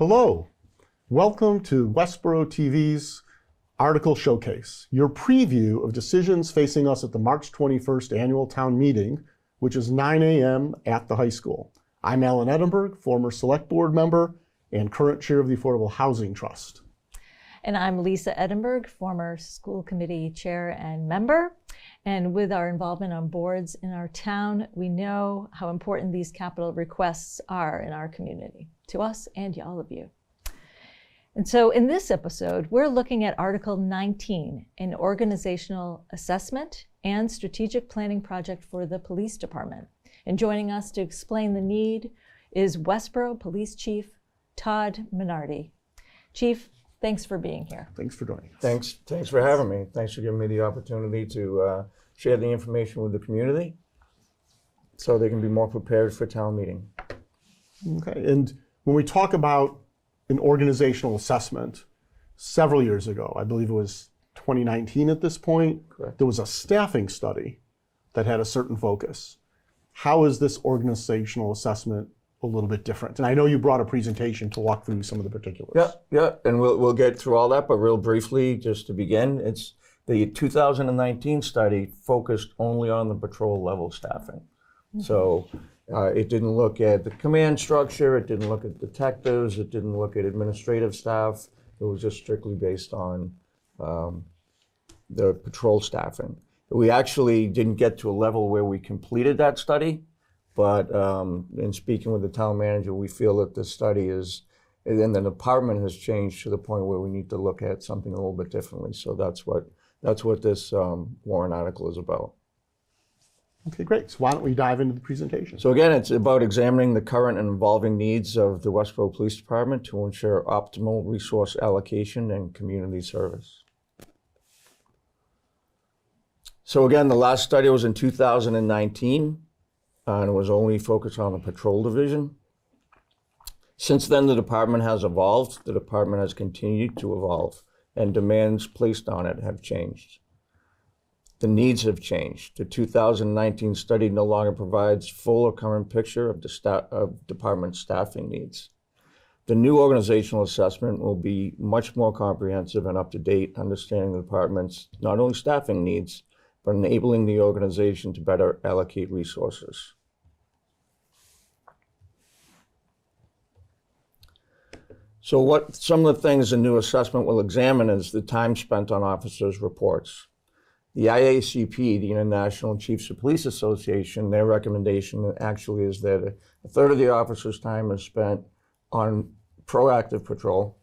Hello, welcome to Westborough TV's Article Showcase, your preview of decisions facing us at the March 21st Annual Town Meeting, which is 9 a.m. at the high school. I'm Alan Edinburgh, former Select Board member and current chair of the Affordable Housing Trust. And I'm Lisa Edinburgh, former school committee chair and member. And with our involvement on boards in our town, we know how important these capital requests are in our community, to us and to all of you. And so in this episode, we're looking at Article 19, an organizational assessment and strategic planning project for the police department. And joining us to explain the need is Westborough Police Chief Todd Minardi. Chief, thanks for being here. Thanks for joining us. Thanks for having me. Thanks for giving me the opportunity to share the information with the community so they can be more prepared for town meeting. Okay, and when we talk about an organizational assessment, several years ago, I believe it was 2019 at this point, Correct. There was a staffing study that had a certain focus. How is this organizational assessment a little bit different? And I know you brought a presentation to walk through some of the particulars. Yeah, and we'll get through all that, but real briefly, just to begin, it's the 2019 study focused only on the patrol level staffing. Mm-hmm. So it didn't look at the command structure, it didn't look at detectives, it didn't look at administrative staff. It was just strictly based on the patrol staffing. We actually didn't get to a level where we completed that study, but in speaking with the town manager, we feel that the study is, and the department has changed to the point where we need to look at something a little bit differently. So that's what this warrant article is about. Okay, great. So why don't we dive into the presentation? So again, it's about examining the current and evolving needs of the Westborough Police Department to ensure optimal resource allocation and community service. So again, the last study was in 2019, and it was only focused on the patrol division. Since then, the department has evolved. The department has continued to evolve, and demands placed on it have changed. The needs have changed. The 2019 study no longer provides full or current picture of the department staffing needs. The new organizational assessment will be much more comprehensive and up-to-date, understanding the department's not only staffing needs, but enabling the organization to better allocate resources. So what some of the things the new assessment will examine is the time spent on officers' reports. The IACP, the International Chiefs of Police Association, their recommendation actually is that a third of the officers' time is spent on proactive patrol,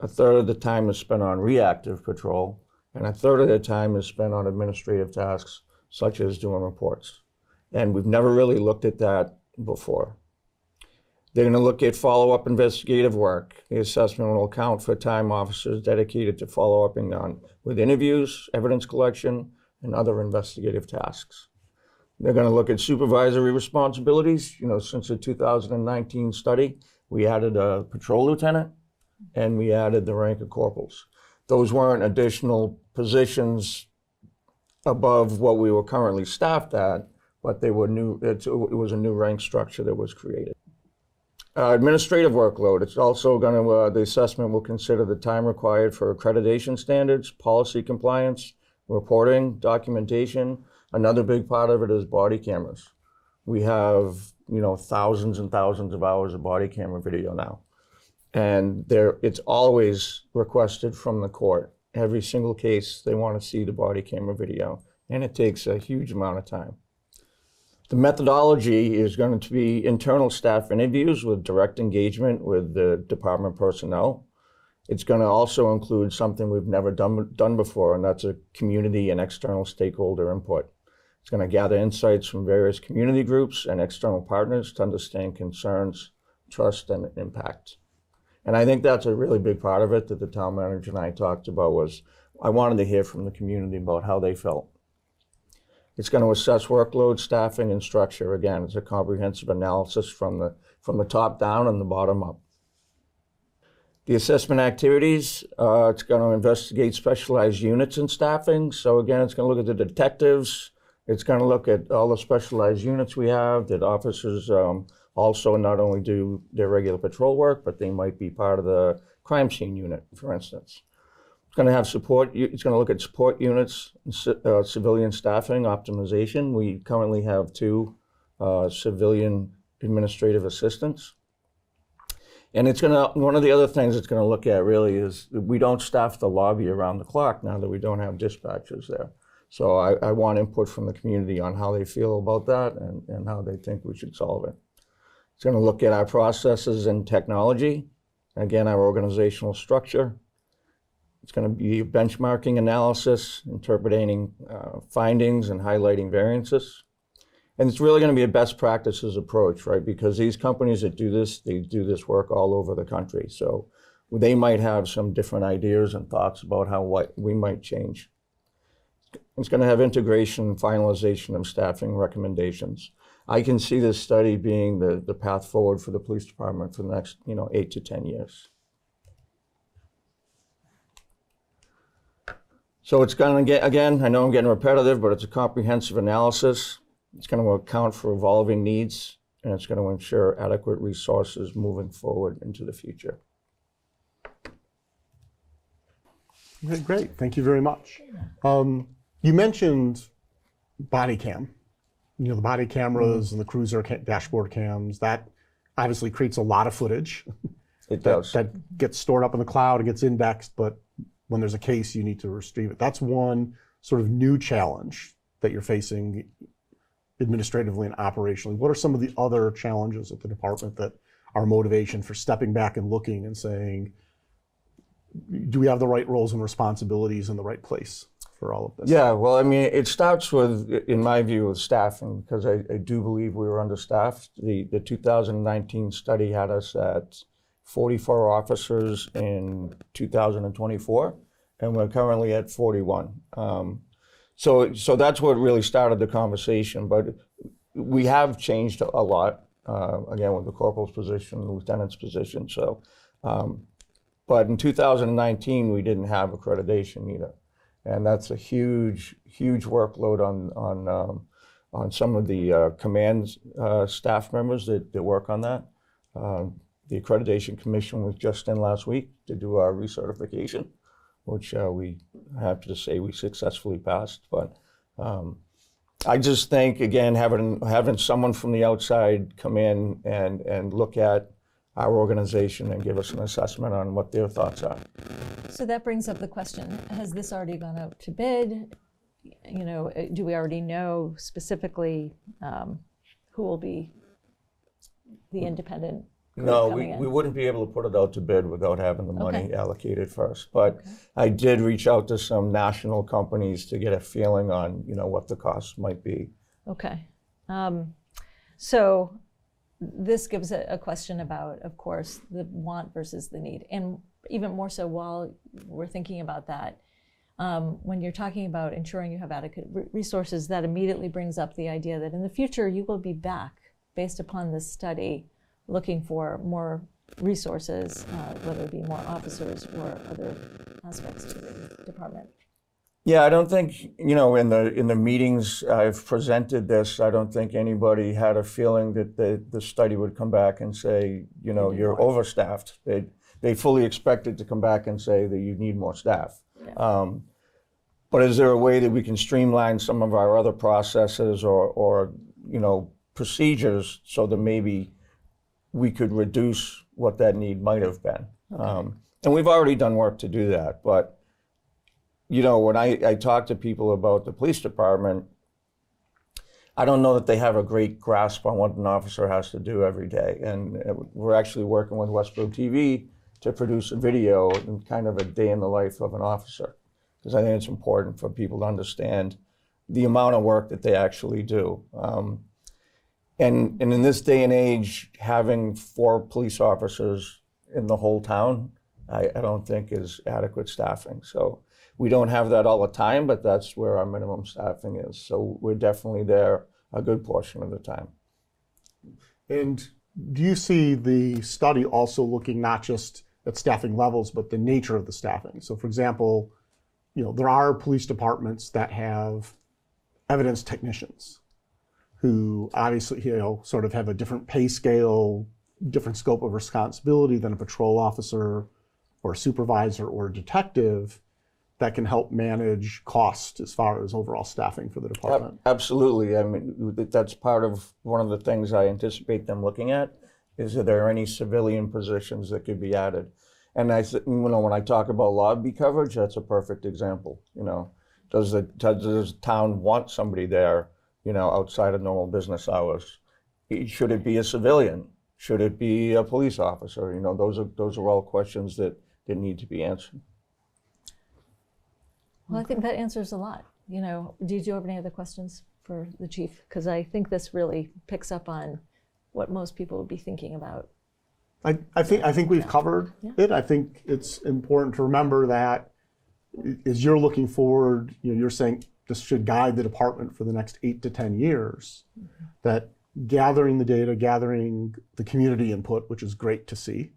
a third of the time is spent on reactive patrol, and a third of their time is spent on administrative tasks, such as doing reports. And we've never really looked at that before. They're going to look at follow-up investigative work. The assessment will account for time officers dedicated to follow-upping on with interviews, evidence collection, and other investigative tasks. They're going to look at supervisory responsibilities. You know, since the 2019 study, we added a patrol lieutenant and we added the rank of corporals. Those weren't additional positions above what we were currently staffed at, but they were new. It was a new rank structure that was created. Administrative workload. It's also going to, the assessment will consider the time required for accreditation standards, policy compliance, reporting, documentation. Another big part of it is body cameras. We have, thousands and thousands of hours of body camera video now. And it's always requested from the court. Every single case, they want to see the body camera video, and it takes a huge amount of time. The methodology is going to be internal staff interviews with direct engagement with the department personnel. It's going to also include something we've never done before, and that's a community and external stakeholder input. It's going to gather insights from various community groups and external partners to understand concerns, trust, and impact. And I think that's a really big part of it that the town manager and I talked about was I wanted to hear from the community about how they felt. It's going to assess workload, staffing, and structure. Again, it's a comprehensive analysis from the top down and the bottom up. The assessment activities, it's going to investigate specialized units and staffing. So again, it's going to look at the detectives. It's going to look at all the specialized units we have that officers also not only do their regular patrol work, but they might be part of the crime scene unit, for instance. It's going to have support. It's going to look at support units, civilian staffing optimization. We currently have 2 civilian administrative assistants. And it's going to, one of the other things it's going to look at really is we don't staff the lobby around the clock now that we don't have dispatchers there. So I want input from the community on how they feel about that and how they think we should solve it. It's going to look at our processes and technology, again, our organizational structure. It's going to be benchmarking analysis, interpreting findings and highlighting variances. And it's really going to be a best practices approach, right? Because these companies that do this, they do this work all over the country. So they might have some different ideas and thoughts about what we might change. It's going to have integration and finalization of staffing recommendations. I can see this study being the path forward for the police department for the next 8 to 10 years. So it's going to get, again, I know I'm getting repetitive, but it's a comprehensive analysis. It's going to account for evolving needs, and it's going to ensure adequate resources moving forward into the future. Okay, great. Thank you very much. You mentioned body cam. The body cameras and the cruiser dashboard cams. That obviously creates a lot of footage. It does. That gets stored up in the cloud and gets indexed, but when there's a case, you need to retrieve it. That's one sort of new challenge that you're facing administratively and operationally. What are some of the other challenges at the department that are motivation for stepping back and looking and saying, do we have the right roles and responsibilities in the right place for all of this? Yeah, well, I mean, it starts with, in my view, with staffing, because I do believe we were understaffed. The 2019 study had us at 44 officers in 2024, and we're currently at 41. So that's what really started the conversation, but we have changed a lot, again, with the corporal's position, the lieutenant's position. So, but in 2019, we didn't have accreditation either. And that's a huge, huge workload on some of the command staff members that work on that. The Accreditation Commission was just in last week to do our recertification, which we happy to say we successfully passed. But I just think, again, having someone from the outside come in and look at our organization and give us an assessment on what their thoughts are. So that brings up the question, has this already gone out to bid? Do we already know specifically who will be the independent group No, coming in? we wouldn't be able to put it out to bid without having the money allocated first. But I did reach out to some national companies to get a feeling on, what the costs might be. Okay. So this gives a question about, of course, the want versus the need. And even more so while we're thinking about that, when you're talking about ensuring you have adequate resources, that immediately brings up the idea that in the future you will be back, based upon this study, looking for more resources, whether it be more officers or other aspects to the department. Yeah, I don't think, in the meetings I've presented this, I don't think anybody had a feeling that the study would come back and say, you're overstaffed. They fully expected to come back and say that you need more staff. Yeah. But is there a way that we can streamline some of our other processes or procedures so that maybe we could reduce what that need might have been? Okay. And we've already done work to do that, but when I talk to people about the police department, I don't know that they have a great grasp on what an officer has to do every day. And we're actually working with Westborough TV to produce a video and kind of a day in the life of an officer, because I think it's important for people to understand the amount of work that they actually do. And in this day and age, having 4 police officers in the whole town, I don't think is adequate staffing. So we don't have that all the time, but that's where our minimum staffing is. So we're definitely there a good portion of the time. And do you see the study also looking not just at staffing levels, but the nature of the staffing? So for example, there are police departments that have evidence technicians. who obviously, sort of have a different pay scale, different scope of responsibility than a patrol officer or a supervisor or a detective, that can help manage cost as far as overall staffing for the department. Absolutely. I mean, that's part of one of the things I anticipate them looking at, is are there any civilian positions that could be added? And when I talk about lobby coverage, that's a perfect example. Does the town want somebody there, outside of normal business hours? Should it be a civilian? Should it be a police officer? Those are all questions that need to be answered. Well, I think that answers a lot. Did you have any other questions for the chief? Because I think this really picks up on what most people would be thinking about. I think we've covered it. I think it's important to remember that as you're looking forward, you're saying this should guide the department for the next 8 to 10 years, that gathering the data, gathering the community input, which is great to see,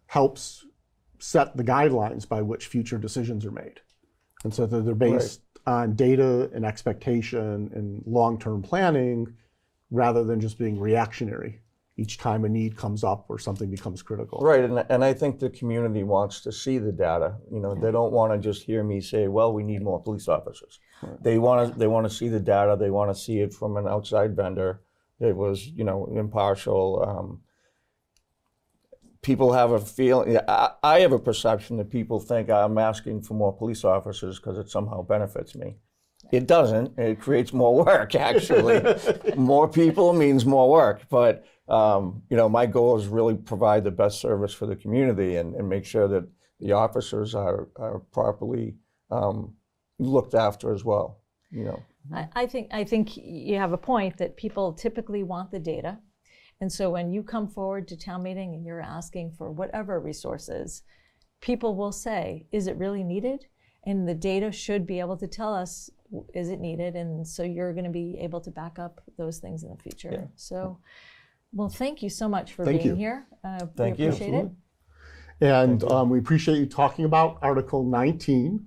helps set the guidelines by which future decisions are made. And so that they're based on data and expectation and long-term planning, rather than just being reactionary each time a need comes up or something becomes critical. Right, and I think the community wants to see the data. They don't want to just hear me say, well, we need more police officers. Right. They want to see the data. They want to see it from an outside vendor that was, impartial. People have a feeling, I have a perception that people think I'm asking for more police officers because it somehow benefits me. It doesn't. It creates more work, actually. More people means more work. But, my goal is really provide the best service for the community and make sure that the officers are properly looked after as well. I think you have a point that people typically want the data. And so when you come forward to town meeting and you're asking for whatever resources, people will say, is it really needed? And the data should be able to tell us, is it needed? And so you're going to be able to back up those things in the future. Yeah. So, well, thank you so much for being here. Thank we you. appreciate it. And we appreciate you talking about Article 19,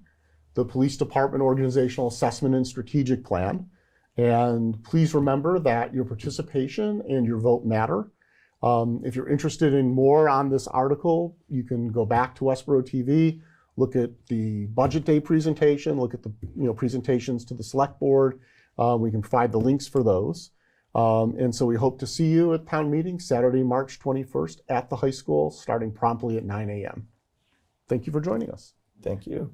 the Police Department Organizational Assessment and Strategic Plan. And please remember that your participation and your vote matter. If you're interested in more on this article, you can go back to Westborough TV, look at the budget day presentation, look at the presentations to the select board. We can provide the links for those. And so we hope to see you at town meeting Saturday, March 21st at the high school, starting promptly at 9 a.m. Thank you for joining us. Thank you.